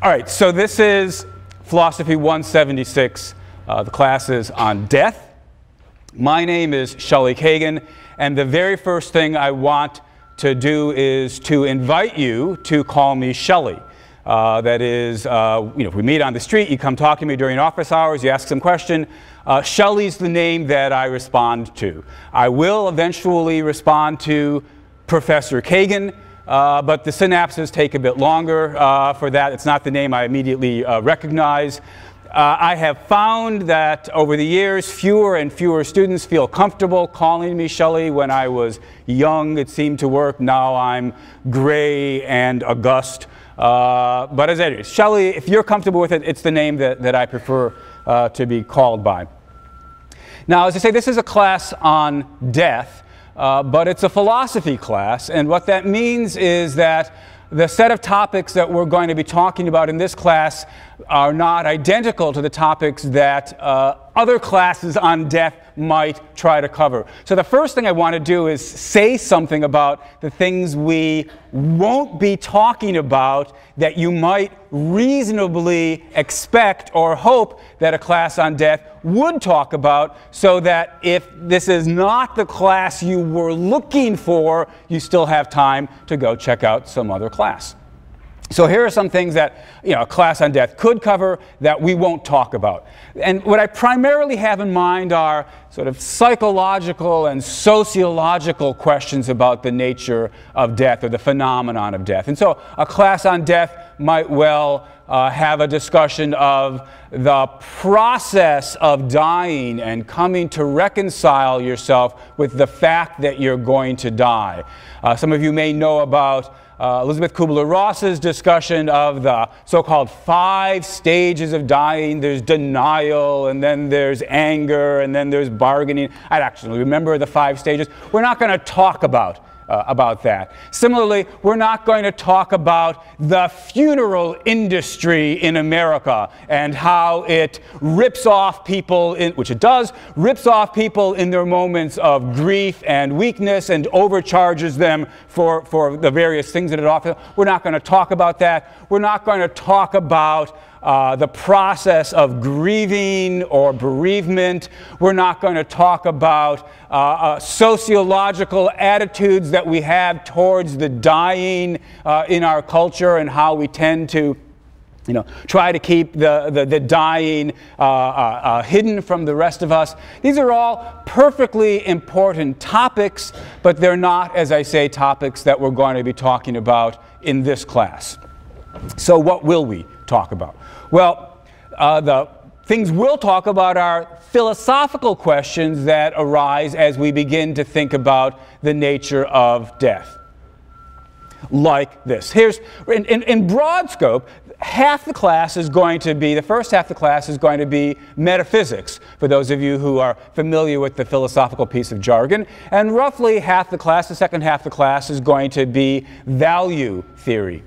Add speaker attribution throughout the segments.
Speaker 1: All right, so this is Philosophy 176. The class is on death. My name is Chi Eng, and the very first thing I want to do is to invite you to call me Shelly. That is, if we meet on the street, you come talk to me during office hours, you ask some question. Shelly's the name that I respond to. I will eventually respond to Professor Kagan, but the synapses take a bit longer for that. It's not the name I immediately recognize. I have found that over the years, fewer and fewer students feel comfortable calling me Shelly. When I was young, it seemed to work. Now I'm gray and august. But as it is, Shelly, if you're comfortable with it, it's the name that I prefer to be called by. Now, as I say, this is a class on death, but it's a philosophy class. And what that means is that the set of topics that we're going to be talking about in this class are not identical to the topics that other classes on death might try to cover. So the first thing I want to do is say something about the things we won't be talking about that you might reasonably expect or hope that a class on death would talk about, so that if this is not the class you were looking for, you still have time to go check out some other class. So here are some things that a class on death could cover that we won't talk about. And what I primarily have in mind are sort of psychological and sociological questions about the nature of death or the phenomenon of death. And so a class on death might well have a discussion of the process of dying and coming to reconcile yourself with the fact that you're going to die. Some of you may know about Elizabeth Kubler-Ross's discussion of the so-called 5 stages of dying. There's denial, and then there's anger, and then there's bargaining. I actually remember the 5 stages. We're not going to talk about that. Similarly, we're not going to talk about the funeral industry in America and how it rips off people, which it does, rips off people in their moments of grief and weakness and overcharges them for the various things that it offers. We're not going to talk about that. We're not going to talk about the process of grieving or bereavement. We're not going to talk about sociological attitudes that we have towards the dying in our culture and how we tend to try to keep the dying hidden from the rest of us. These are all perfectly important topics, but they're not, as I say, topics that we're going to be talking about in this class. So what will we talk about? Well, the things we'll talk about are philosophical questions that arise as we begin to think about the nature of death. Like this. Here's, in broad scope, half the class is going to be, the first half of the class is going to be metaphysics, for those of you who are familiar with the philosophical piece of jargon. And roughly half the class, the second half of the class, is going to be value theory.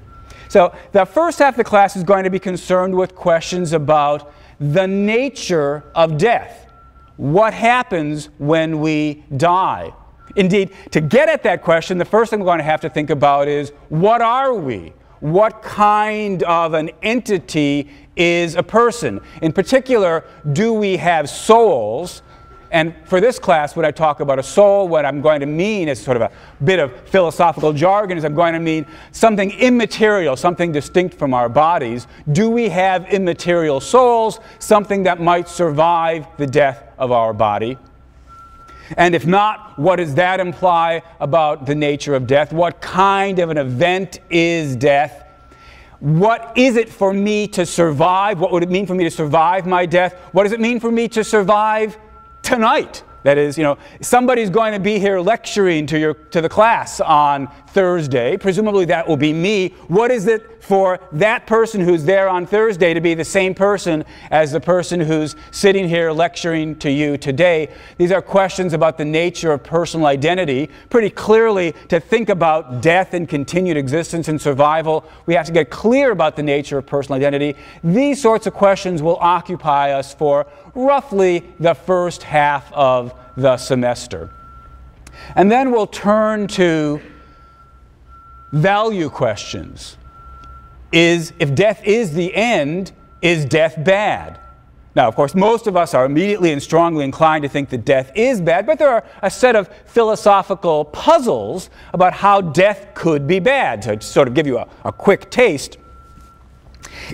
Speaker 1: So the first half of the class is going to be concerned with questions about the nature of death. What happens when we die? Indeed, to get at that question, the first thing we're going to have to think about is, what are we? What kind of an entity is a person? In particular, do we have souls? And for this class, when I talk about a soul, what I'm going to mean is sort of a bit of philosophical jargon, is I'm going to mean something immaterial, something distinct from our bodies. Do we have immaterial souls, something that might survive the death of our body? And if not, what does that imply about the nature of death? What kind of an event is death? What is it for me to survive? What would it mean for me to survive my death? What does it mean for me to survive tonight? That is, somebody's going to be here lecturing to the class on Thursday. Presumably that will be me. What is it for that person who's there on Thursday to be the same person as the person who's sitting here lecturing to you today? These are questions about the nature of personal identity. Pretty clearly, to think about death and continued existence and survival, we have to get clear about the nature of personal identity. These sorts of questions will occupy us for roughly the first half of the semester. And then we'll turn to value questions. if death is the end, is death bad? Now, of course, most of us are immediately and strongly inclined to think that death is bad, but there are a set of philosophical puzzles about how death could be bad. To sort of give you a quick taste,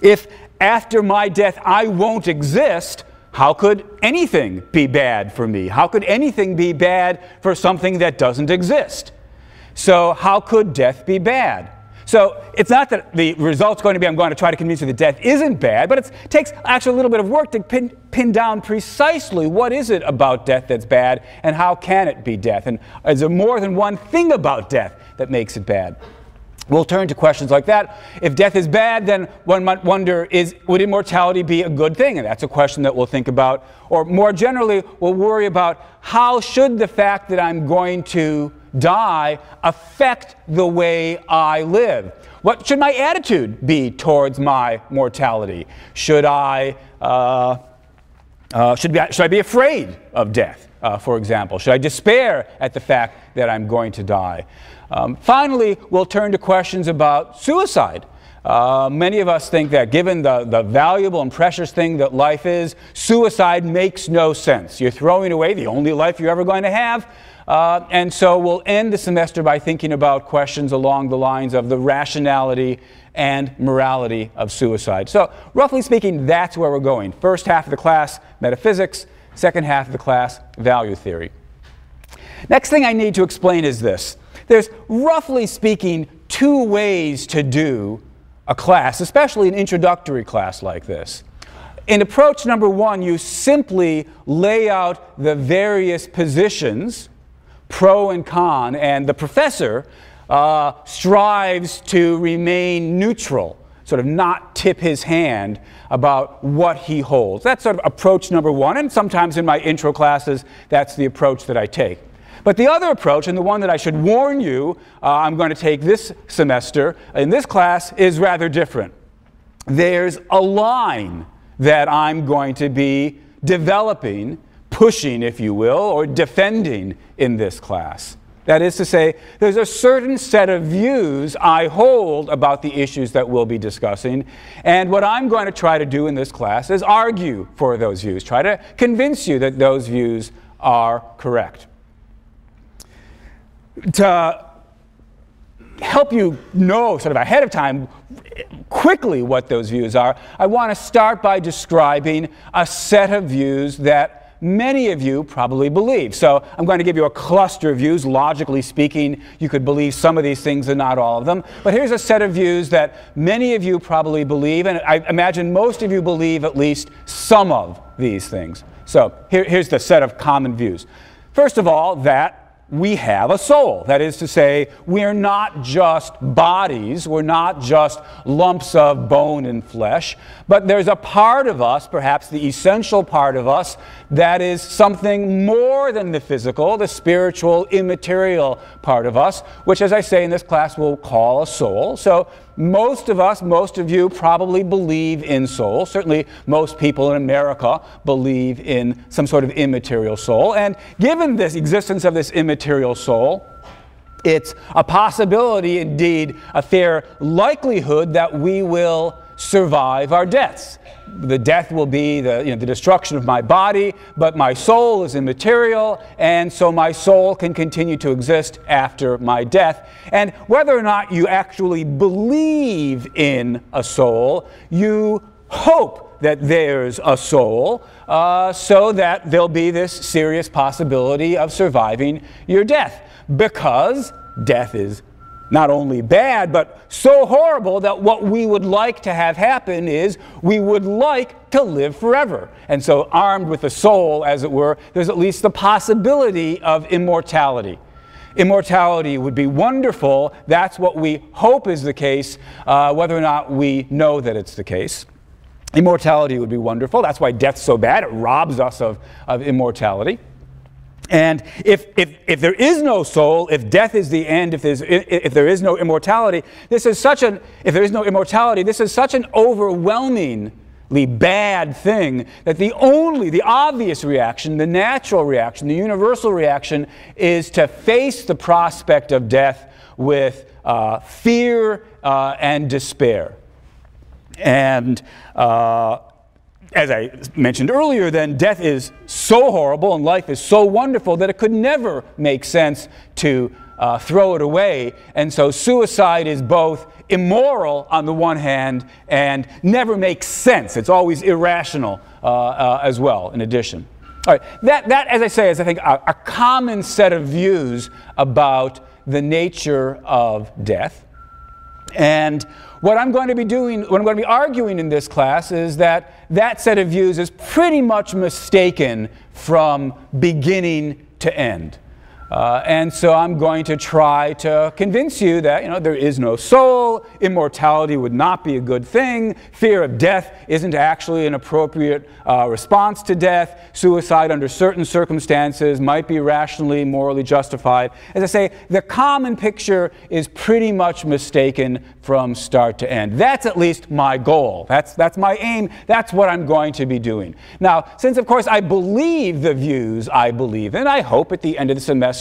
Speaker 1: if after my death I won't exist, how could anything be bad for me? How could anything be bad for something that doesn't exist? So how could death be bad? So it's not that the result's going to be I'm going to try to convince you that death isn't bad, but it takes actually a little bit of work to pin down precisely what is it about death that's bad and how can it be death. And is there more than one thing about death that makes it bad? We'll turn to questions like that. If death is bad, then one might wonder, would immortality be a good thing? And that's a question that we'll think about. Or more generally, we'll worry about how should the fact that I'm going to die affect the way I live? What should my attitude be towards my mortality? Should I be afraid of death, for example? Should I despair at the fact that I'm going to die? Finally, we'll turn to questions about suicide. Many of us think that given the valuable and precious thing that life is, suicide makes no sense. You're throwing away the only life you're ever going to have. And so we'll end the semester by thinking about questions along the lines of the rationality and morality of suicide. So roughly speaking, that's where we're going. First half of the class, metaphysics. Second half of the class, value theory. Next thing I need to explain is this. There's, roughly speaking, two ways to do a class, especially an introductory class like this. In approach number one, you simply lay out the various positions, pro and con, and the professor strives to remain neutral, sort of not tip his hand about what he holds. That's sort of approach number one, and sometimes in my intro classes, that's the approach that I take. But the other approach, and the one that I should warn you I'm going to take this semester in this class, is rather different. There's a line that I'm going to be developing, pushing, if you will, or defending in this class. That is to say, there's a certain set of views I hold about the issues that we'll be discussing, and what I'm going to try to do in this class is argue for those views, try to convince you that those views are correct. To help you know sort of ahead of time quickly what those views are, I want to start by describing a set of views that many of you probably believe. So I'm going to give you a cluster of views. Logically speaking, you could believe some of these things and not all of them. But here's a set of views that many of you probably believe, and I imagine most of you believe at least some of these things. So here's the set of common views. First of all, that we have a soul. That is to say, we're not just bodies, we're not just lumps of bone and flesh, but there's a part of us, perhaps the essential part of us, that is something more than the physical, the spiritual, immaterial part of us, which, as I say in this class, we'll call a soul. So most of us, most of you probably believe in soul. Certainly most people in America believe in some sort of immaterial soul. And given this existence of this immaterial soul, it's a possibility, indeed a fair likelihood, that we will survive our deaths. The death will be the destruction of my body, but my soul is immaterial, and so my soul can continue to exist after my death. And whether or not you actually believe in a soul, you hope that there's a soul, so that there'll be this serious possibility of surviving your death. Because death is not only bad, but so horrible that what we would like to have happen is we would like to live forever. And so armed with the soul, as it were, there's at least the possibility of immortality. Immortality would be wonderful. That's what we hope is the case, whether or not we know that it's the case. Immortality would be wonderful. That's why death's so bad. It robs us of immortality. And if there is no soul, if death is the end, if there is no immortality, this is such an overwhelmingly bad thing that the obvious reaction, the natural reaction, the universal reaction is to face the prospect of death with fear and despair. And as I mentioned earlier, then death is so horrible and life is so wonderful that it could never make sense to throw it away. And so suicide is both immoral on the one hand and never makes sense. It's always irrational as well, in addition. All right, that, as I say, is, I think, a common set of views about the nature of death. And what I'm going to be doing, what I'm going to be arguing in this class is that that set of views is pretty much mistaken from beginning to end. And so I'm going to try to convince you that, there is no soul, immortality would not be a good thing, fear of death isn't actually an appropriate response to death, suicide under certain circumstances might be rationally, morally justified. As I say, the common picture is pretty much mistaken from start to end. That's at least my goal. That's my aim. That's what I'm going to be doing. Now, since of course I believe the views I believe in, I hope at the end of the semester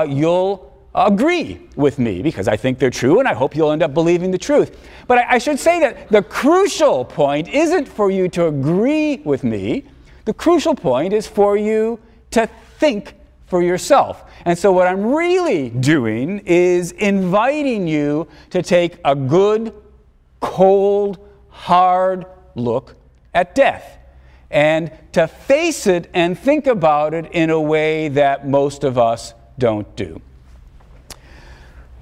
Speaker 1: you'll agree with me because I think they're true and I hope you'll end up believing the truth. But I should say that the crucial point isn't for you to agree with me. The crucial point is for you to think for yourself. And so what I'm really doing is inviting you to take a good, cold, hard look at death and to face it and think about it in a way that most of us don't do.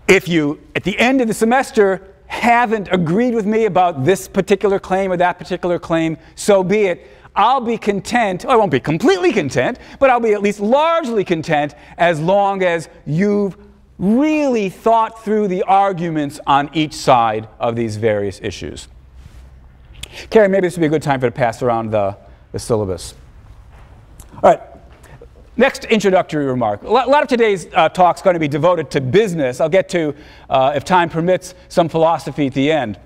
Speaker 1: If you, at the end of the semester, haven't agreed with me about this particular claim or that particular claim, so be it. I'll be content, I won't be completely content, but I'll be at least largely content as long as you've really thought through the arguments on each side of these various issues. Carrie, maybe this would be a good time for you to pass around the syllabus. All right, next introductory remark. A lot of today's talk is going to be devoted to business. I'll get to, if time permits, some philosophy at the end.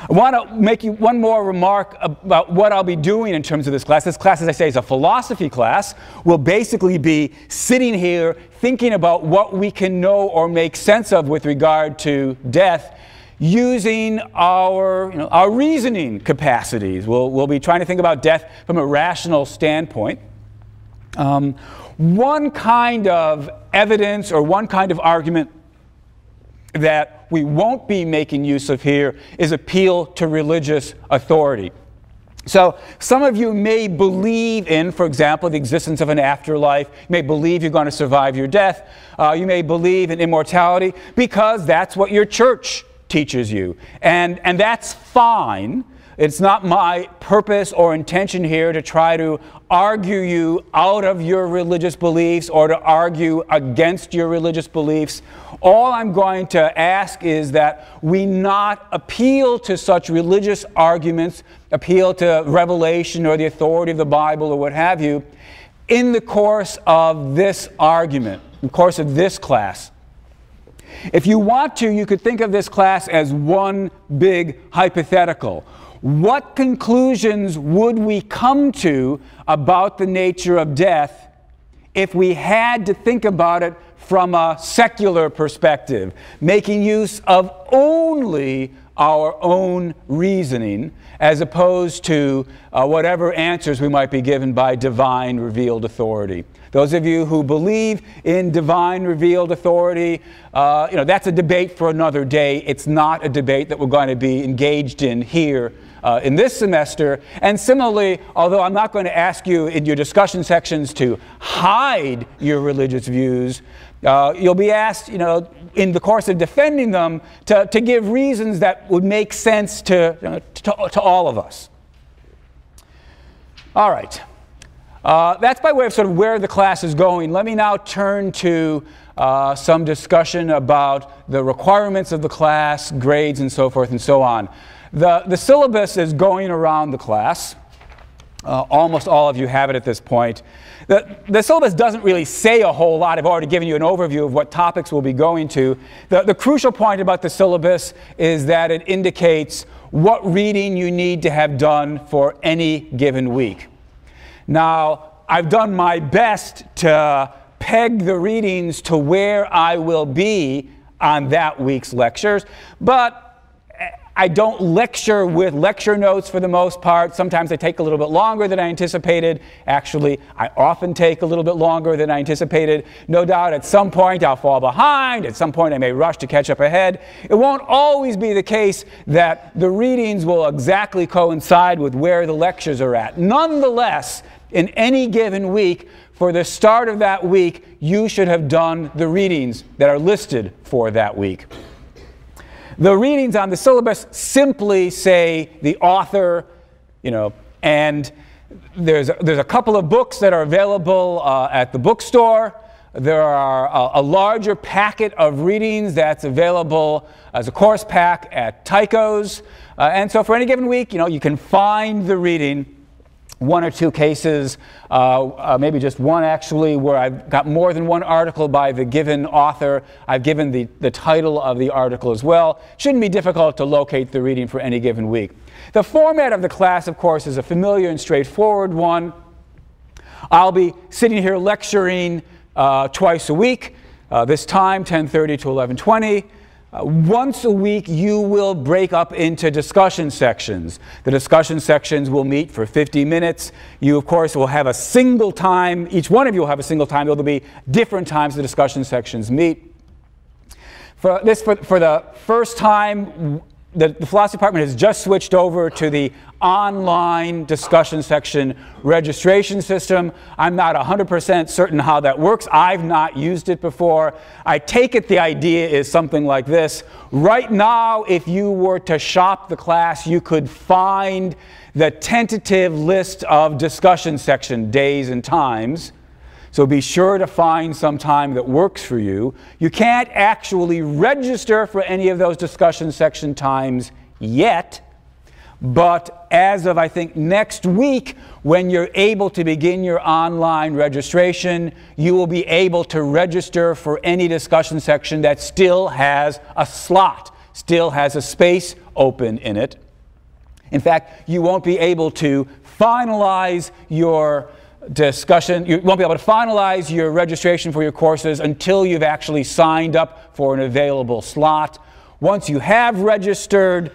Speaker 1: I want to make you one more remark about what I'll be doing in terms of this class. This class, as I say, is a philosophy class. We'll basically be sitting here thinking about what we can know or make sense of with regard to death using our reasoning capacities. We'll be trying to think about death from a rational standpoint. One kind of evidence or one kind of argument that we won't be making use of here is appeal to religious authority. So some of you may believe in, for example, the existence of an afterlife. You may believe you're going to survive your death. You may believe in immortality because that's what your church teaches you. And that's fine. It's not my purpose or intention here to try to argue you out of your religious beliefs or to argue against your religious beliefs. All I'm going to ask is that we not appeal to such religious arguments, appeal to revelation or the authority of the Bible or what have you, in the course of this argument, in the course of this class. If you want to, you could think of this class as one big hypothetical. What conclusions would we come to about the nature of death if we had to think about it from a secular perspective, making use of only our own reasoning as opposed to whatever answers we might be given by divine revealed authority? Those of you who believe in divine revealed authority, that's a debate for another day. It's not a debate that we're going to be engaged in here in this semester. And similarly, although I'm not going to ask you in your discussion sections to hide your religious views, you'll be asked, in the course of defending them, to give reasons that would make sense to all of us. All right. That's by way of sort of where the class is going. Let me now turn to some discussion about the requirements of the class, grades, and so forth and so on. The syllabus is going around the class. Almost all of you have it at this point. The syllabus doesn't really say a whole lot. I've already given you an overview of what topics we'll be going to. The crucial point about the syllabus is that it indicates what reading you need to have done for any given week. Now, I've done my best to peg the readings to where I will be on that week's lectures, but I don't lecture with lecture notes for the most part. Sometimes they take a little bit longer than I anticipated. Actually, I often take a little bit longer than I anticipated. No doubt at some point I'll fall behind. At some point I may rush to catch up ahead. It won't always be the case that the readings will exactly coincide with where the lectures are at. Nonetheless, in any given week, for the start of that week, you should have done the readings that are listed for that week. The readings on the syllabus simply say the author, and there's a couple of books that are available at the bookstore. There are a larger packet of readings that's available as a course pack at Tycho's. And so for any given week, you can find the reading. One or two cases, maybe just one actually, where I've got more than one article by the given author. I've given the title of the article as well. Shouldn't be difficult to locate the reading for any given week. The format of the class, of course, is a familiar and straightforward one. I'll be sitting here lecturing twice a week, this time 10:30 to 11:20. Once a week, you will break up into discussion sections. The discussion sections will meet for 50 minutes. You, of course, will have a single time. Each one of you will have a single time. There will be different times the discussion sections meet. For the first time, the philosophy department has just switched over to the online discussion section registration system. I'm not 100% certain how that works. I've not used it before. I take it the idea is something like this. Right now, if you were to shop the class, you could find the tentative list of discussion section days and times. So be sure to find some time that works for you. You can't actually register for any of those discussion section times yet, but as of, I think, next week, when you're able to begin your online registration, you will be able to register for any discussion section that still has a slot, still has a space open in it. In fact, you won't be able to finalize your discussion. You won't be able to finalize your registration for your courses until you've actually signed up for an available slot. Once you have registered,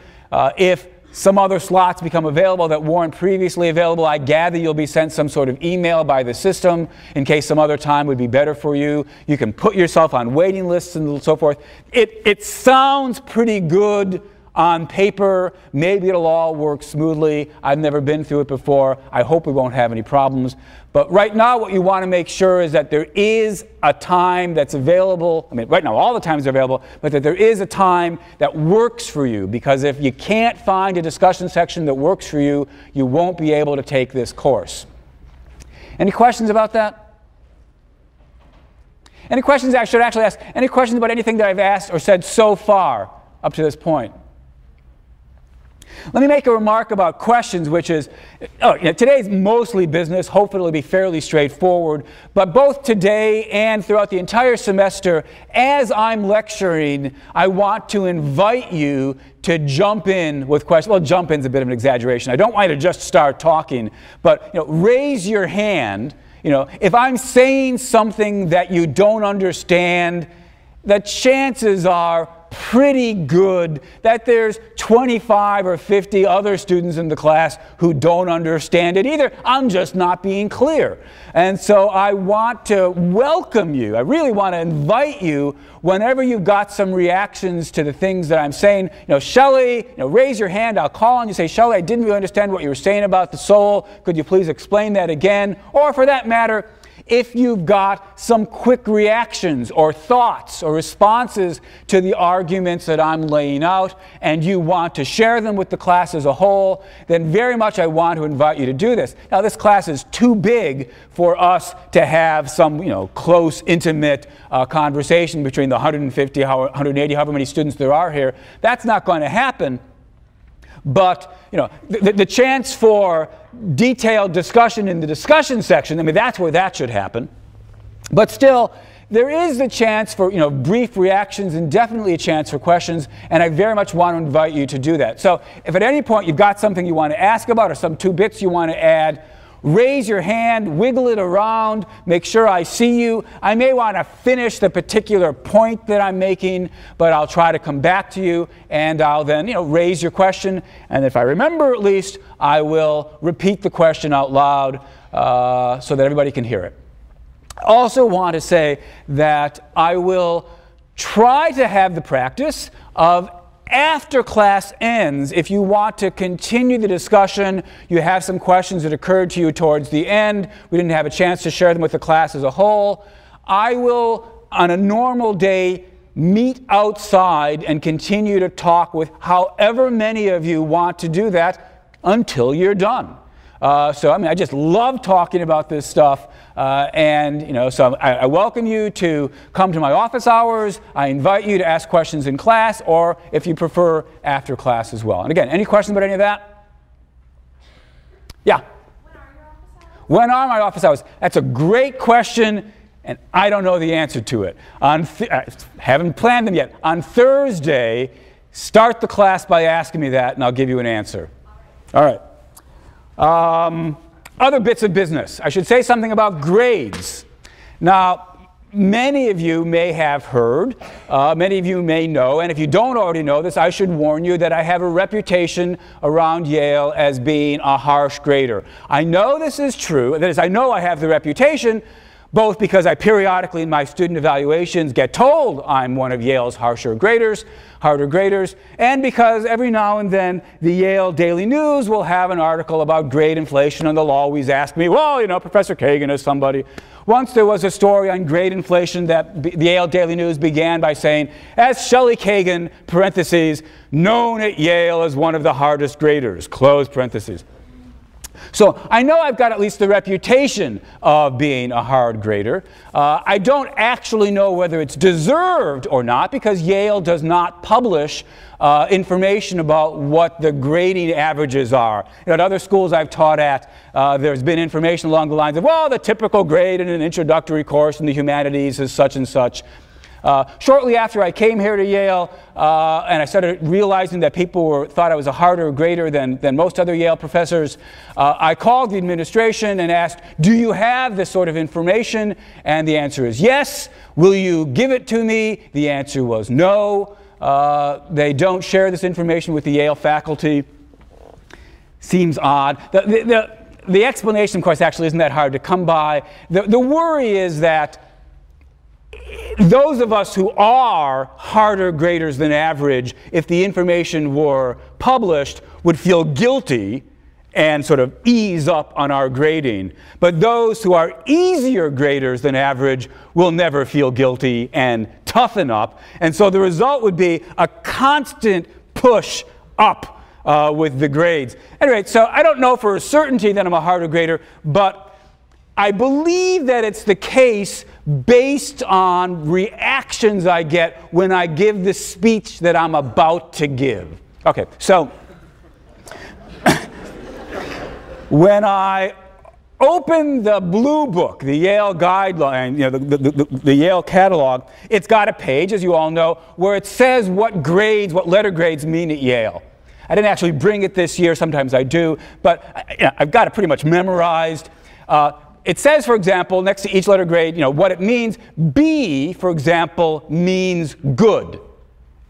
Speaker 1: if some other slots become available that weren't previously available, I gather you'll be sent some sort of email by the system in case some other time would be better for you. You can put yourself on waiting lists and so forth. It sounds pretty good on paper. Maybe it'll all work smoothly. I've never been through it before. I hope we won't have any problems. But right now, what you want to make sure is that there is a time that's available. I mean, right now, all the times are available, but that there is a time that works for you. Because if you can't find a discussion section that works for you, you won't be able to take this course. Any questions about that? Any questions? I should actually ask, any questions about anything that I've asked or said so far up to this point? Let me make a remark about questions, which is, today's mostly business. Hopefully it'll be fairly straightforward. But both today and throughout the entire semester, as I'm lecturing, I want to invite you to jump in with questions. Well, jump in is a bit of an exaggeration. I don't want you to just start talking, but raise your hand. If I'm saying something that you don't understand, the chances are pretty good that there's 25 or 50 other students in the class who don't understand it either. I'm just not being clear. And so I want to welcome you. I really want to invite you whenever you've got some reactions to the things that I'm saying. Shelley, raise your hand. I'll call on you, say, Shelley, I didn't really understand what you were saying about the soul. Could you please explain that again? Or for that matter, if you've got some quick reactions or thoughts or responses to the arguments that I'm laying out and you want to share them with the class as a whole, then very much I want to invite you to do this. Now, this class is too big for us to have some, close, intimate conversation between the 150, 180, however many students there are here. That's not going to happen. But, the chance for detailed discussion in the discussion section, I mean, that's where that should happen. But still, there is a chance for, brief reactions and definitely a chance for questions, and I very much want to invite you to do that. So if at any point you've got something you want to ask about or some two bits you want to add, raise your hand, wiggle it around, make sure I see you. I may want to finish the particular point that I'm making, but I'll try to come back to you, and I'll then, raise your question. And if I remember, at least, I will repeat the question out loud so that everybody can hear it. I also want to say that I will try to have the practice of, after class ends, if you want to continue the discussion, you have some questions that occurred to you towards the end, we didn't have a chance to share them with the class as a whole, I will, on a normal day, meet outside and continue to talk with however many of you want to do that until you're done. I just love talking about this stuff, so I welcome you to come to my office hours. I invite you to ask questions in class, or if you prefer, after class as well. And again, any questions about any of that? Yeah?
Speaker 2: When are your office hours?
Speaker 1: When are my office hours? That's a great question, and I don't know the answer to it. I haven't planned them yet. On Thursday, start the class by asking me that, and I'll give you an answer. All right. Other bits of business. I should say something about grades. Now, many of you may have heard, many of you may know, and if you don't already know this, I should warn you that I have a reputation around Yale as being a harsh grader. I know this is true. That is, I know I have the reputation, both because I periodically in my student evaluations get told I'm one of Yale's harder graders, and because every now and then the Yale Daily News will have an article about grade inflation, and they'll always ask me, well, Professor Kagan is somebody. Once there was a story on grade inflation that the Yale Daily News began by saying, as Shelley Kagan, parentheses, known at Yale as one of the hardest graders, close parentheses. So I know I've got at least the reputation of being a hard grader. I don't actually know whether it's deserved or not, because Yale does not publish information about what the grading averages are. At other schools I've taught at, there's been information along the lines of, well, the typical grade in an introductory course in the humanities is such and such. Shortly after I came here to Yale, and I started realizing that people thought I was a harder grader than most other Yale professors, I called the administration and asked, do you have this sort of information? And the answer is yes. Will you give it to me? The answer was no. They don't share this information with the Yale faculty. Seems odd. The explanation, of course, actually isn't that hard to come by. The worry is that those of us who are harder graders than average, if the information were published, would feel guilty and sort of ease up on our grading. But those who are easier graders than average will never feel guilty and toughen up. And so the result would be a constant push up with the grades. Anyway, so I don't know for a certainty that I'm a harder grader, but I believe that it's the case based on reactions I get when I give the speech that I'm about to give. Okay, so when I open the blue book, the Yale guideline, the Yale catalog, it's got a page, as you all know, where it says what grades, what letter grades mean at Yale. I didn't actually bring it this year. Sometimes I do, but I've got it pretty much memorized. It says, for example, next to each letter grade, what it means. B, for example, means good.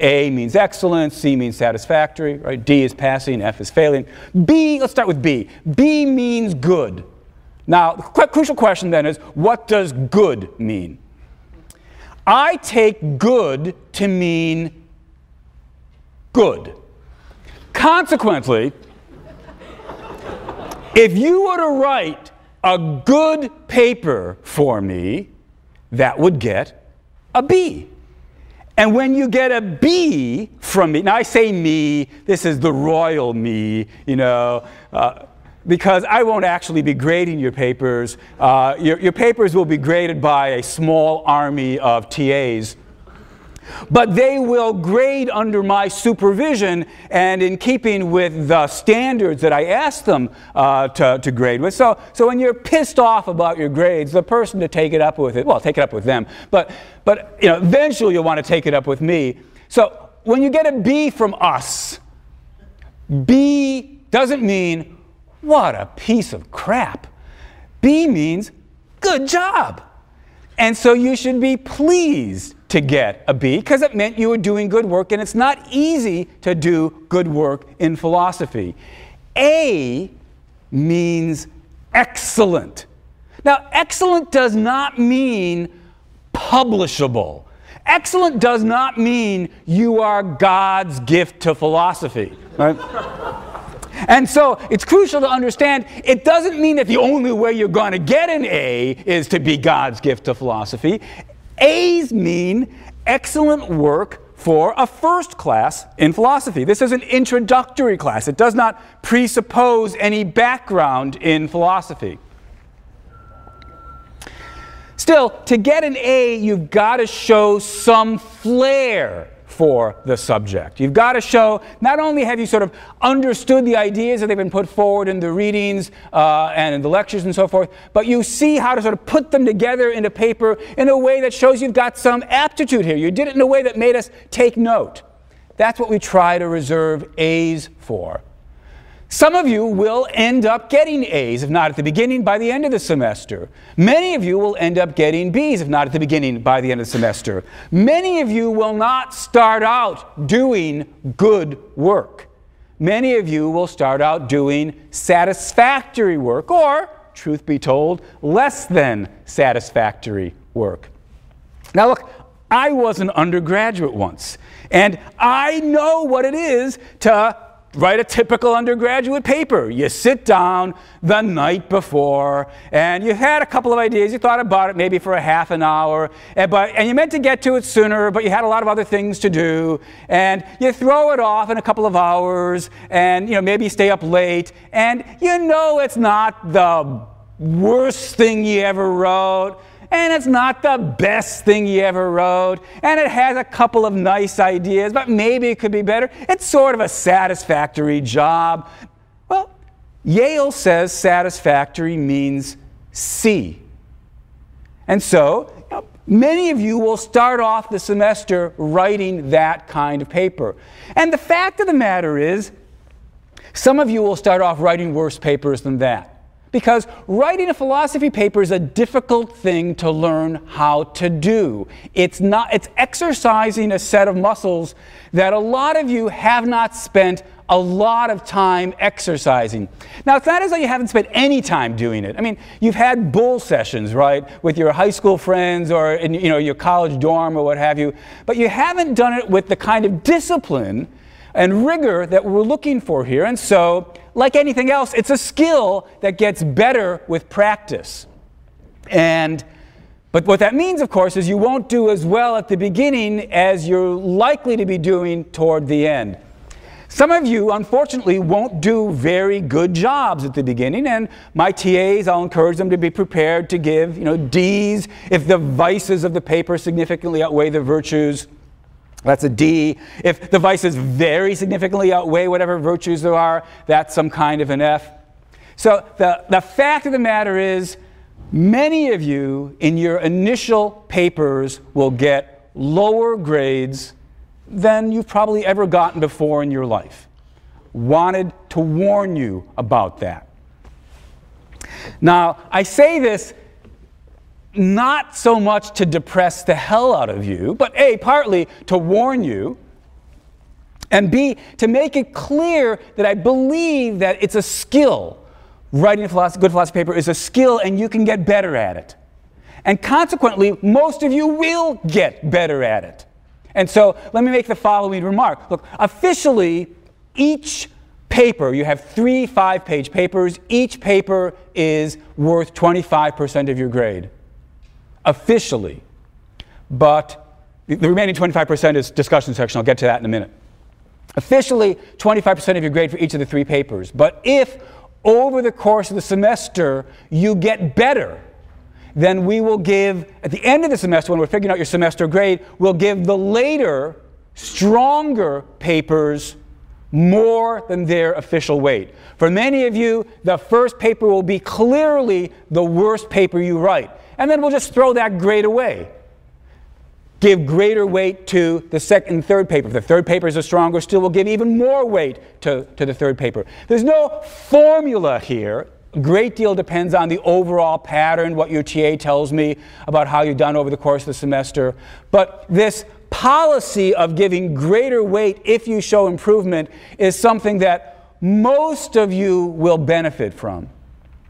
Speaker 1: A means excellent, C means satisfactory, right? D is passing, F is failing. B, let's start with B. B means good. Now, the crucial question then is, what does good mean? I take good to mean good. Consequently, if you were to write a good paper for me, that would get a B. And when you get a B from me, now I say me, this is the royal me, because I won't actually be grading your papers. Your papers will be graded by a small army of TAs. But they will grade under my supervision and in keeping with the standards that I ask them to grade with. So when you're pissed off about your grades, the person to take it up with it, well, take it up with them, but eventually you'll want to take it up with me. So when you get a B from us, B doesn't mean, what a piece of crap. B means good job. And so you should be pleased to get a B because it meant you were doing good work, and it's not easy to do good work in philosophy. A means excellent. Now, excellent does not mean publishable. Excellent does not mean you are God's gift to philosophy, right? And so it's crucial to understand it doesn't mean that the only way you're going to get an A is to be God's gift to philosophy. A's mean excellent work for a first class in philosophy. This is an introductory class. It does not presuppose any background in philosophy. Still, to get an A, you've got to show some flair for the subject. You've got to show, not only have you sort of understood the ideas that they've been put forward in the readings and in the lectures and so forth, but you see how to sort of put them together in a paper in a way that shows you've got some aptitude here. You did it in a way that made us take note. That's what we try to reserve A's for. Some of you will end up getting A's, if not at the beginning, by the end of the semester. Many of you will end up getting B's, if not at the beginning, by the end of the semester. Many of you will not start out doing good work. Many of you will start out doing satisfactory work, or, truth be told, less than satisfactory work. Now look, I was an undergraduate once, and I know what it is to write a typical undergraduate paper. You sit down the night before, and you had a couple of ideas. You thought about it maybe for a half an hour, and you meant to get to it sooner, but you had a lot of other things to do, and you throw it off in a couple of hours, and maybe you stay up late, and it's not the worst thing you ever wrote, and it's not the best thing you ever wrote, and it has a couple of nice ideas, but maybe it could be better. It's sort of a satisfactory job. Well, Yale says satisfactory means C. And so, many of you will start off the semester writing that kind of paper. And the fact of the matter is, some of you will start off writing worse papers than that. Because writing a philosophy paper is a difficult thing to learn how to do. It's exercising a set of muscles that a lot of you have not spent a lot of time exercising. Now, it's not as though you haven't spent any time doing it. I mean, you've had bull sessions, right, with your high school friends or in your college dorm or what have you, but you haven't done it with the kind of discipline and rigor that we're looking for here. And so, like anything else, it's a skill that gets better with practice. But what that means, of course, is you won't do as well at the beginning as you're likely to be doing toward the end. Some of you, unfortunately, won't do very good jobs at the beginning, and my TAs, I'll encourage them to be prepared to give, D's if the vices of the paper significantly outweigh the virtues. That's a D. If the vices very significantly outweigh whatever virtues there are, that's some kind of an F. So the fact of the matter is, many of you in your initial papers will get lower grades than you've probably ever gotten before in your life. Wanted to warn you about that. Now, I say this not so much to depress the hell out of you, but A, partly to warn you, and B, to make it clear that I believe that it's a skill. Writing a good philosophy paper is a skill, and you can get better at it. And consequently, most of you will get better at it. And so let me make the following remark. Look, officially, each paper, you have 3 5-page papers, each paper is worth 25% of your grade. Officially. But the remaining 25% is discussion section. I'll get to that in a minute. Officially, 25% of your grade for each of the 3 papers. But if over the course of the semester you get better, then we will give, at the end of the semester, when we're figuring out your semester grade, we'll give the later, stronger papers more than their official weight. For many of you, the first paper will be clearly the worst paper you write. And then we'll just throw that grade away. Give greater weight to the second and third paper. If the third paper is stronger still, we'll give even more weight to the third paper. There's no formula here. A great deal depends on the overall pattern, what your TA tells me about how you've done over the course of the semester. But this policy of giving greater weight if you show improvement is something that most of you will benefit from.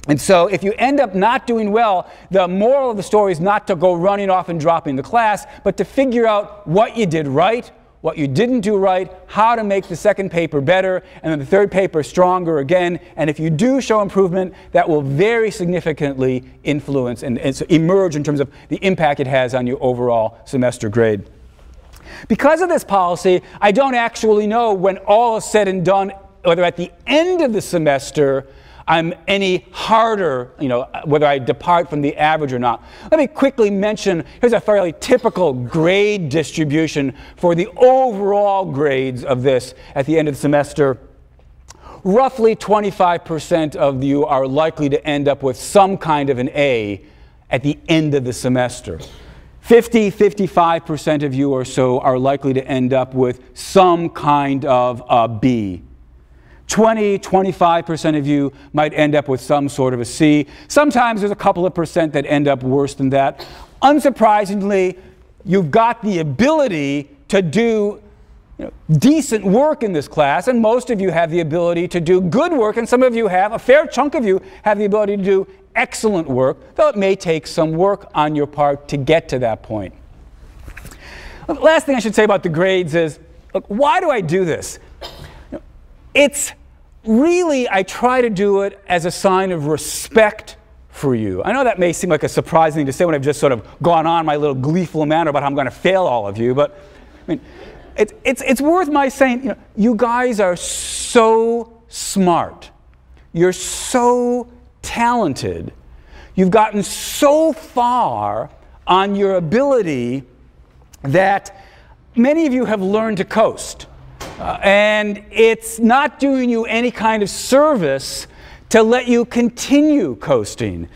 Speaker 1: And so if you end up not doing well, the moral of the story is not to go running off and dropping the class, but to figure out what you did right, what you didn't do right, how to make the second paper better, and then the third paper stronger again. And if you do show improvement, that will very significantly influence and emerge in terms of the impact it has on your overall semester grade. Because of this policy, I don't actually know when all is said and done, whether at the end of the semester I'm any harder, whether I depart from the average or not. Let me quickly mention, here's a fairly typical grade distribution for the overall grades of this at the end of the semester. Roughly 25% of you are likely to end up with some kind of an A at the end of the semester. 55% of you or so are likely to end up with some kind of a B. 25% of you might end up with some sort of a C. Sometimes there's a couple of percent that end up worse than that. Unsurprisingly, you've got the ability to do decent work in this class, and most of you have the ability to do good work, and some of you have, a fair chunk of you have the ability to do excellent work, though it may take some work on your part to get to that point. The last thing I should say about the grades is, look, why do I do this? It's really, I try to do it as a sign of respect for you. I know that may seem like a surprising thing to say when I've just sort of gone on my little gleeful manner about how I'm going to fail all of you, but I mean, it's worth my saying, you guys are so smart. You're so talented. You've gotten so far on your ability that many of you have learned to coast. And it's not doing you any kind of service to let you continue coasting.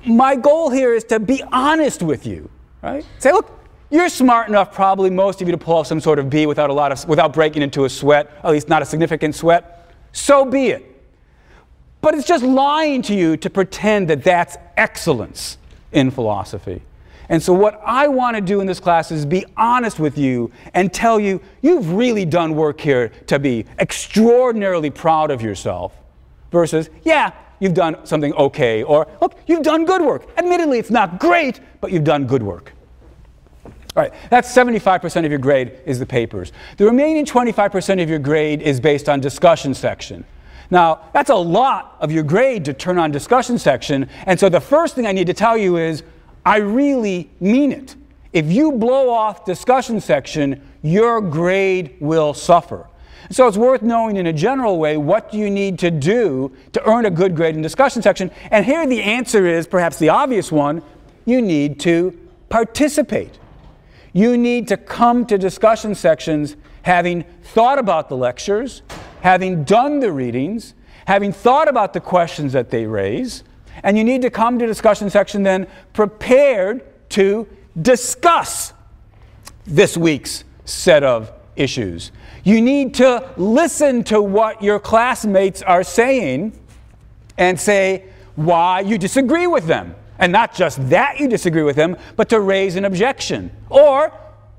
Speaker 1: My goal here is to be honest with you, right? Say, look, you're smart enough, probably most of you, to pull off some sort of B without breaking into a sweat, at least not a significant sweat. So be it. But it's just lying to you to pretend that that's excellence in philosophy. And so what I want to do in this class is be honest with you and tell you, you've really done work here to be extraordinarily proud of yourself, versus, yeah, you've done something okay, or, look, you've done good work. Admittedly, it's not great, but you've done good work. All right, that's 75% of your grade is the papers. The remaining 25% of your grade is based on discussion section. Now, that's a lot of your grade to turn on discussion section, and so the first thing I need to tell you is, I really mean it. If you blow off discussion section, your grade will suffer. So it's worth knowing in a general way, what do you need to do to earn a good grade in discussion section? And here the answer is, perhaps the obvious one, you need to participate. You need to come to discussion sections having thought about the lectures, having done the readings, having thought about the questions that they raise, and you need to come to discussion section then prepared to discuss this week's set of issues. You need to listen to what your classmates are saying and say why you disagree with them. And not just that you disagree with them, but to raise an objection. Or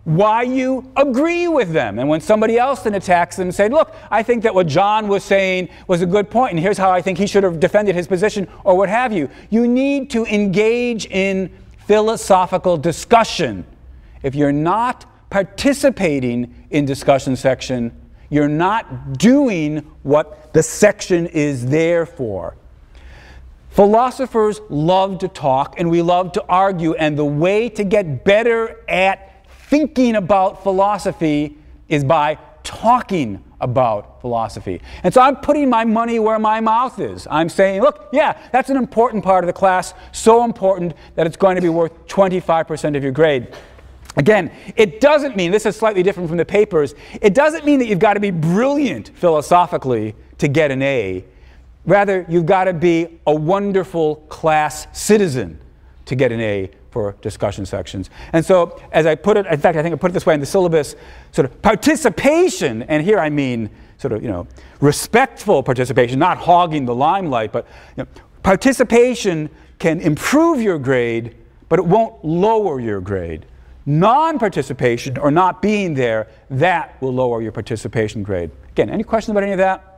Speaker 1: why you agree with them. And when somebody else then attacks them and say, look, I think that what John was saying was a good point, and here's how I think he should have defended his position, or what have you. You need to engage in philosophical discussion. If you're not participating in discussion section, you're not doing what the section is there for. Philosophers love to talk, and we love to argue, and the way to get better at thinking about philosophy is by talking about philosophy. And so I'm putting my money where my mouth is. I'm saying, look, yeah, that's an important part of the class, so important that it's going to be worth 25% of your grade. Again, it doesn't mean, this is slightly different from the papers, it doesn't mean that you've got to be brilliant philosophically to get an A. Rather, you've got to be a wonderful class citizen to get an A for discussion sections. And so, as I put it, in fact, I think I put it this way in the syllabus, sort of participation, and here I mean sort of, respectful participation, not hogging the limelight, but Participation can improve your grade, but it won't lower your grade. Non-participation, or not being there, that will lower your participation grade. Again, any questions about any of that?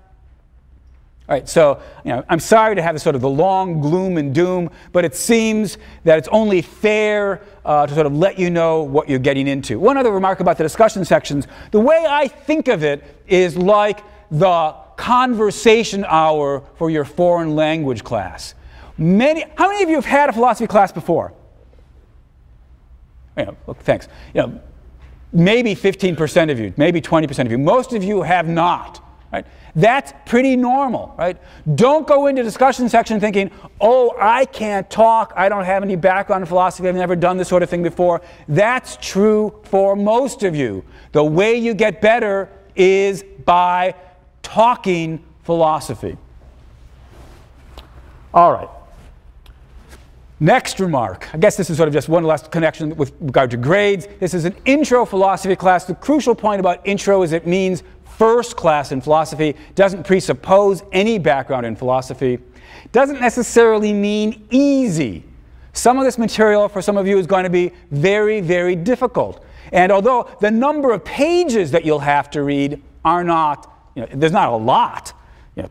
Speaker 1: All right, so I'm sorry to have this sort of the long gloom and doom, but it seems that it's only fair to sort of let you know what you're getting into. One other remark about the discussion sections. The way I think of it is like the conversation hour for your foreign language class. How many of you have had a philosophy class before? Look, thanks. Maybe 15% of you, maybe 20% of you. Most of you have not. Right? That's pretty normal, right? Don't go into discussion section thinking, oh, I can't talk, I don't have any background in philosophy, I've never done this sort of thing before. That's true for most of you. The way you get better is by talking philosophy. All right. Next remark. I guess this is sort of just one last connection with regard to grades. This is an intro philosophy class. The crucial point about intro is it means first class in philosophy, doesn't presuppose any background in philosophy, doesn't necessarily mean easy. Some of this material for some of you is going to be very, very difficult. And although the number of pages that you'll have to read are not, there's not a lot,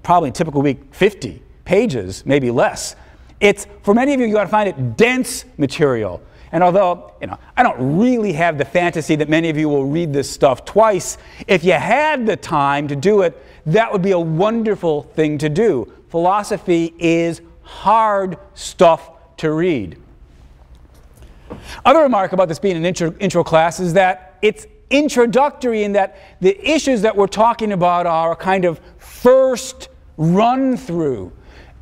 Speaker 1: probably in a typical week 50 pages, maybe less. It's, for many of you, you got to find it dense material. And although, I don't really have the fantasy that many of you will read this stuff twice, if you had the time to do it, that would be a wonderful thing to do. Philosophy is hard stuff to read. Other remark about this being an intro class is that it's introductory in that the issues that we're talking about are a kind of first run-through.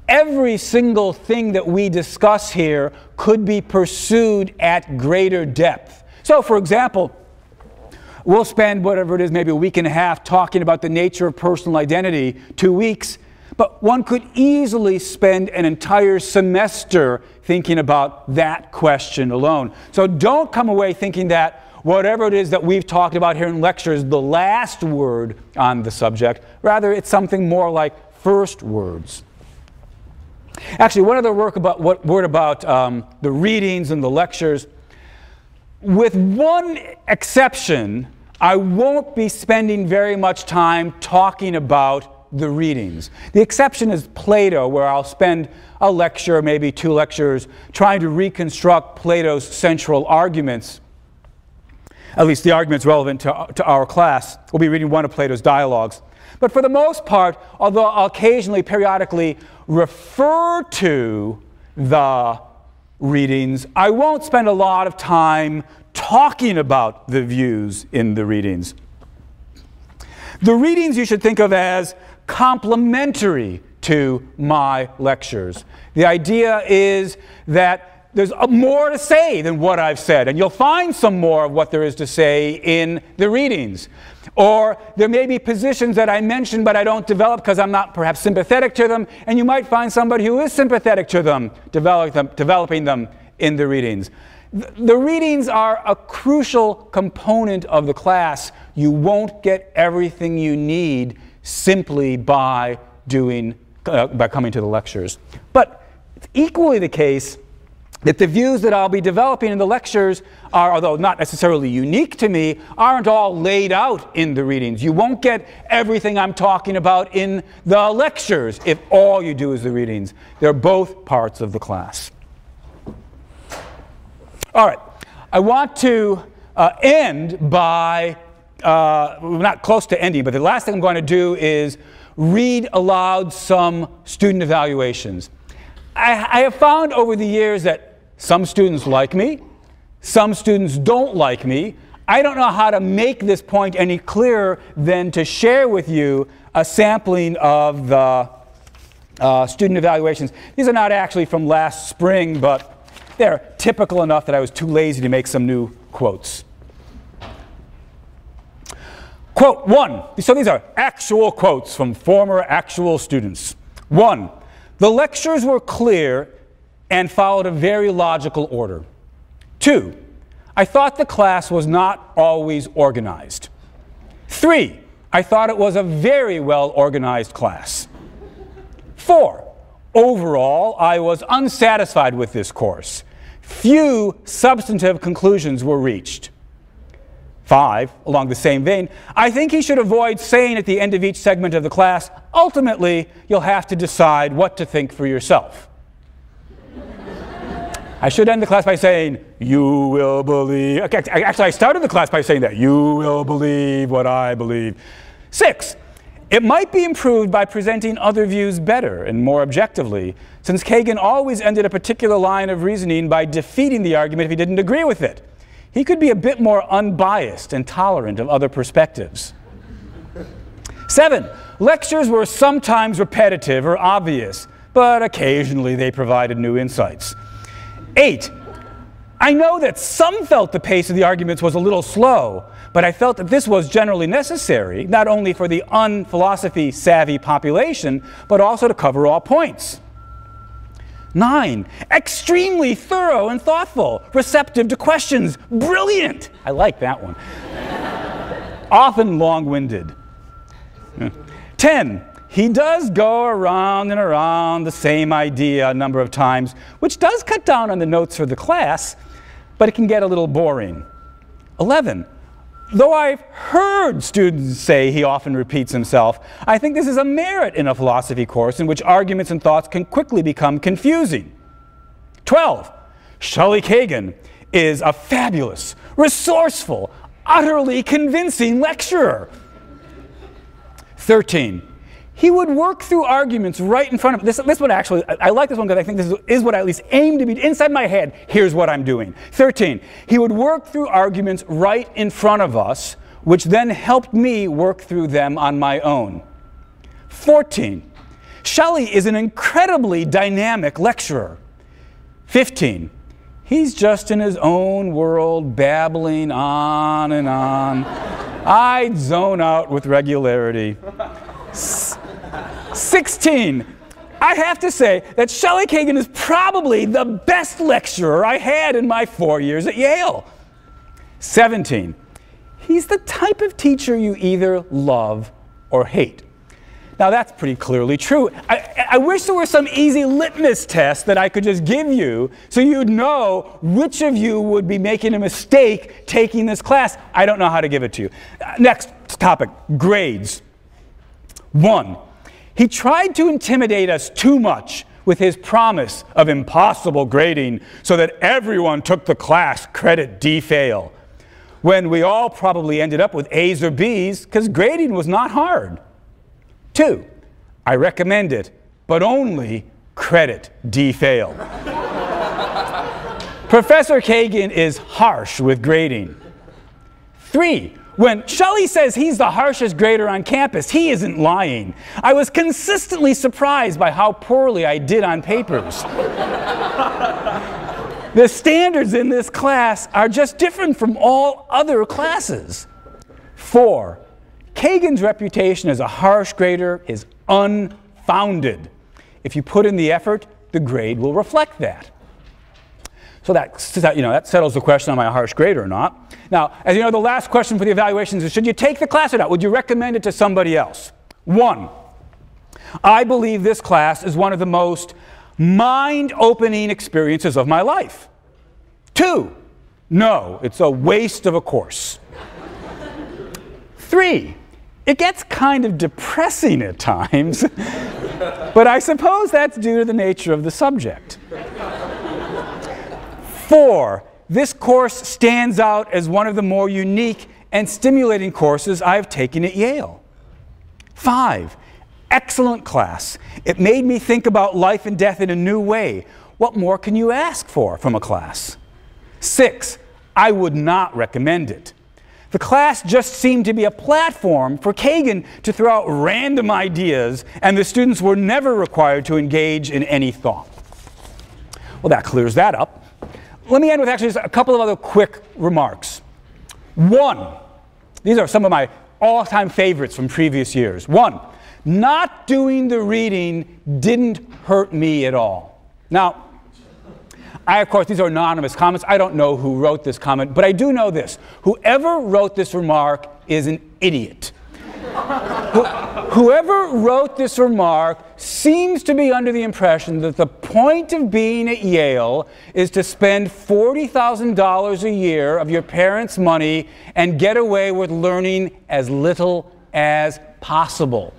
Speaker 1: Every single thing that we discuss here could be pursued at greater depth. So, for example, we'll spend whatever it is, maybe a week and a half talking about the nature of personal identity, 2 weeks, but one could easily spend an entire semester thinking about that question alone. So don't come away thinking that whatever it is that we've talked about here in lecture is the last word on the subject. Rather, it's something more like first words. Actually, one other word about the readings and the lectures. With one exception, I won't be spending very much time talking about the readings. The exception is Plato, where I'll spend a lecture, maybe 2 lectures, trying to reconstruct Plato's central arguments. At least the arguments relevant to our class. We'll be reading one of Plato's dialogues. But for the most part, although I'll occasionally, periodically refer to the readings, I won't spend a lot of time talking about the views in the readings. The readings you should think of as complementary to my lectures. The idea is that there's more to say than what I've said, and you'll find some more of what there is to say in the readings. Or there may be positions that I mention but I don't develop because I'm not perhaps sympathetic to them, and you might find somebody who is sympathetic to them, developing them in the readings. The readings are a crucial component of the class. You won't get everything you need simply by coming to the lectures. But it's equally the case that the views that I'll be developing in the lectures are, although not necessarily unique to me, aren't all laid out in the readings. You won't get everything I'm talking about in the lectures if all you do is the readings. They're both parts of the class. All right. I want to end by, we're not close to ending, but the last thing I'm going to do is read aloud some student evaluations. I have found over the years that some students like me, some students don't like me. I don't know how to make this point any clearer than to share with you a sampling of the student evaluations. These are not actually from last spring, but they're typical enough that I was too lazy to make some new quotes. Quote 1. So these are actual quotes from former actual students. 1. The lectures were clear and followed a very logical order. 2. I thought the class was not always organized. 3. I thought it was a very well organized class. 4. Overall, I was unsatisfied with this course. Few substantive conclusions were reached. 5, along the same vein, I think he should avoid saying at the end of each segment of the class, ultimately, you'll have to decide what to think for yourself. I should end the class by saying, you will believe. Okay, actually, I started the class by saying that. You will believe what I believe. 6, it might be improved by presenting other views better and more objectively, since Kagan always ended a particular line of reasoning by defeating the argument if he didn't agree with it. He could be a bit more unbiased and tolerant of other perspectives. 7, lectures were sometimes repetitive or obvious, but occasionally they provided new insights. 8, I know that some felt the pace of the arguments was a little slow, but I felt that this was generally necessary, not only for the unphilosophy-savvy population, but also to cover all points. 9, extremely thorough and thoughtful, receptive to questions, brilliant. I like that one. Often long-winded. 10, he does go around and around the same idea a number of times, which does cut down on the notes for the class, but it can get a little boring. 11, though I've heard students say he often repeats himself, I think this is a merit in a philosophy course in which arguments and thoughts can quickly become confusing. 12, Shelley Kagan is a fabulous, resourceful, utterly convincing lecturer. 13, he would work through arguments right in front of this one actually, I like this one because I think this is what I at least aim to be. Inside my head, here's what I'm doing. 13, he would work through arguments right in front of us, which then helped me work through them on my own. 14, Shelley is an incredibly dynamic lecturer. 15, he's just in his own world, babbling on and on. I'd zone out with regularity. 16, I have to say that Shelley Kagan is probably the best lecturer I had in my 4 years at Yale. 17, he's the type of teacher you either love or hate. Now that's pretty clearly true. I wish there were some easy litmus test that I could just give you so you'd know which of you would be making a mistake taking this class. I don't know how to give it to you. Next topic, grades. 1, he tried to intimidate us too much with his promise of impossible grading so that everyone took the class credit D-fail, when we all probably ended up with A's or B's because grading was not hard. 2, I recommend it, but only credit D-fail. Professor Kagan is harsh with grading. 3, when Shelley says he's the harshest grader on campus, he isn't lying. I was consistently surprised by how poorly I did on papers. The standards in this class are just different from all other classes. 4, Kagan's reputation as a harsh grader is unfounded. If you put in the effort, the grade will reflect that. So that settles the question, am I a harsh grader or not? Now, as you know, the last question for the evaluations is, should you take the class or not? Would you recommend it to somebody else? 1, I believe this class is one of the most mind-opening experiences of my life. 2, no, it's a waste of a course. 3, it gets kind of depressing at times, but I suppose that's due to the nature of the subject. 4, this course stands out as one of the more unique and stimulating courses I've taken at Yale. 5, excellent class. It made me think about life and death in a new way. What more can you ask for from a class? 6, I would not recommend it. The class just seemed to be a platform for Kagan to throw out random ideas, and the students were never required to engage in any thought. Well, that clears that up. Let me end with actually just a couple of other quick remarks. 1, these are some of my all-time favorites from previous years. 1, not doing the reading didn't hurt me at all. Now, of course, these are anonymous comments. I don't know who wrote this comment, but I do know this. Whoever wrote this remark is an idiot. Whoever wrote this remark seems to be under the impression that the point of being at Yale is to spend $40,000 a year of your parents' money and get away with learning as little as possible.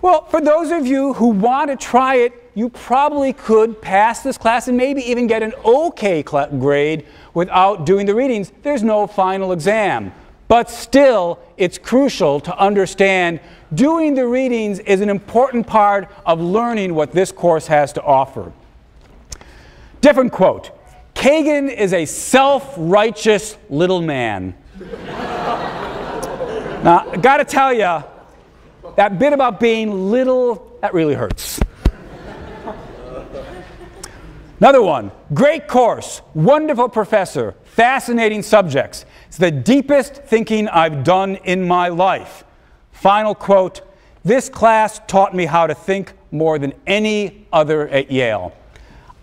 Speaker 1: Well, for those of you who want to try it, you probably could pass this class and maybe even get an okay grade without doing the readings. There's no final exam. But still, it's crucial to understand doing the readings is an important part of learning what this course has to offer. Different quote. Kagan is a self-righteous little man. Now, I got to tell you, that bit about being little, that really hurts. Another one. Great course, wonderful professor, fascinating subjects. It's the deepest thinking I've done in my life. Final quote, this class taught me how to think more than any other at Yale.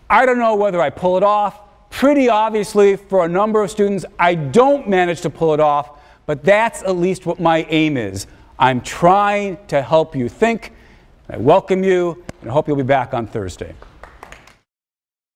Speaker 1: I don't know whether I pull it off. Pretty obviously, for a number of students, I don't manage to pull it off, but that's at least what my aim is. I'm trying to help you think. I welcome you, and I hope you'll be back on Thursday.